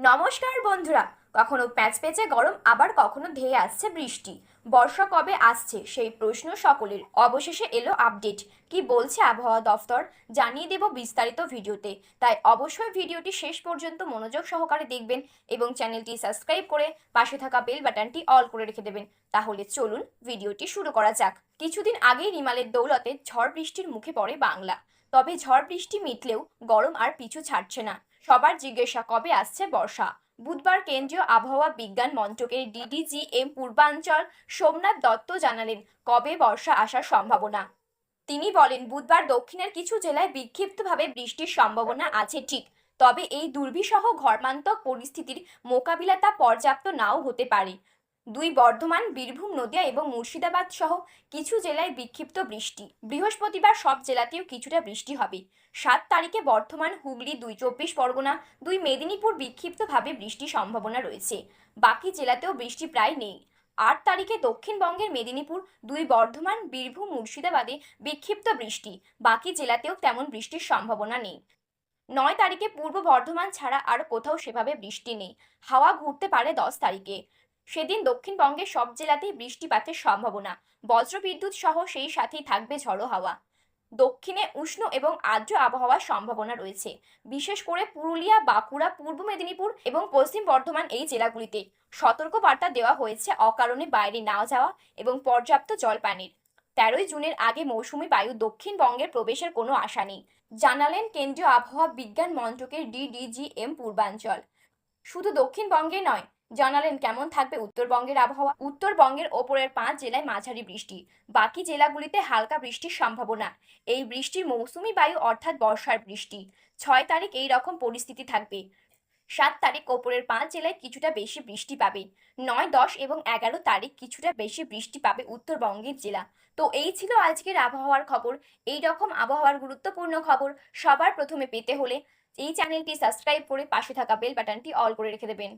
নমস্কার বন্ধুরা। কখনো প্যাচপ্যাচে গরম, আবার কখনো ধেয়ে আসছে বৃষ্টি। বর্ষা কবে আসছে সেই প্রশ্ন সকলের। অবশেষে এলো আপডেট। কি বলছে আবহাওয়া দফতর জানিয়ে দেব বিস্তারিত ভিডিওতে। তাই অবশ্যই ভিডিওটি শেষ পর্যন্ত মনোযোগ সহকারে দেখবেন এবং চ্যানেলটি সাবস্ক্রাইব করে পাশে থাকা বেল বাটনটি অল করে রেখে দেবেন। তাহলে চলুন ভিডিওটি শুরু করা যাক। কিছুদিন আগেই রিমালের দৌলতে ঝড় বৃষ্টির মুখে পড়ে বাংলা। তবে ঝড় বৃষ্টি মিটলেও গরম আর পিছু ছাড়ছে না। সবার জিজ্ঞাসা কবে আসছে বর্ষা। বুধবার কেন্দ্রীয় আবহাওয়া বিজ্ঞান মন্ত্রকের ডিডিজিএম পূর্বাঞ্চল সোমনাথ দত্ত জানালেন কবে বর্ষা আসার সম্ভাবনা। তিনি বলেন, বুধবার দক্ষিণের কিছু জেলায় বিক্ষিপ্তভাবে বৃষ্টির সম্ভাবনা আছে ঠিক, তবে এই দুর্বিষহ ঘর্মান্তক পরিস্থিতির মোকাবিলা তা পর্যাপ্ত নাও হতে পারে। বর্ধমান, বীরভূম, নদিয়া এবং মুর্শিদাবাদ সহ কিছু জেলায় বিক্ষিপ্ত বৃষ্টি। বৃহস্পতিবার সব জেলাতেও কিছুটা বৃষ্টি হবে। 7 তারিখে বর্ধমান, হুগলি, 2 চব্বিশ পরগনা, 2 মেদিনীপুর বিক্ষিপ্তভাবে বৃষ্টির সম্ভাবনা রয়েছে। বাকি জেলাতেও বৃষ্টি প্রায় নেই। 8 তারিখে দক্ষিণবঙ্গের মেদিনীপুর, 2 বর্ধমান, বীরভূম, মুর্শিদাবাদে বিক্ষিপ্ত বৃষ্টি। বাকি জেলাতেও তেমন বৃষ্টির সম্ভাবনা নেই। 9 তারিখে পূর্ব বর্ধমান ছাড়া আর কোথাও সেভাবে বৃষ্টি নেই। হাওয়া ঘুরতে পারে 10 তারিখে। সেদিন দক্ষিণবঙ্গের সব জেলাতেই বৃষ্টিপাতের সম্ভাবনা। বজ্রবিদ্যুৎ সহ সেই সাথেই থাকবে ঝড়ো হাওয়া। দক্ষিণে উষ্ণ এবং আর্দ্র আবহাওয়ার সম্ভাবনা রয়েছে, বিশেষ করে পুরুলিয়া, বাঁকুড়া, পূর্ব মেদিনীপুর এবং পশ্চিম বর্ধমান এই জেলাগুলিতে। সতর্কবার্তা দেওয়া হয়েছে অকারণে বাইরে না যাওয়া এবং পর্যাপ্ত জল পানির। 13ই জুনের আগে মৌসুমী বায়ু দক্ষিণবঙ্গের প্রবেশের কোনো আশা নেই, জানালেন কেন্দ্রীয় আবহাওয়া বিজ্ঞান মন্ত্রকের ডিডিজিএম পূর্বাঞ্চল। শুধু দক্ষিণবঙ্গে নয়, জানালেন কেমন থাকবে উত্তরবঙ্গের আবহাওয়া। উত্তরবঙ্গের ওপরের 5 জেলায় মাঝারি বৃষ্টি, বাকি জেলাগুলিতে হালকা বৃষ্টির সম্ভাবনা। এই বৃষ্টির মৌসুমী বায়ু অর্থাৎ বর্ষার বৃষ্টি। 6 তারিখ এই রকম পরিস্থিতি থাকবে। 7 তারিখ ওপরের 5 জেলায় কিছুটা বেশি বৃষ্টি পাবে। 9, 10 এবং 11 তারিখ কিছুটা বেশি বৃষ্টি পাবে উত্তরবঙ্গের জেলা। তো এই ছিল আজকের আবহাওয়ার খবর। এই রকম আবহাওয়ার গুরুত্বপূর্ণ খবর সবার প্রথমে পেতে হলে এই চ্যানেলটি সাবস্ক্রাইব করে পাশে থাকা বেল বাটনটি অল করে রেখে দেবেন।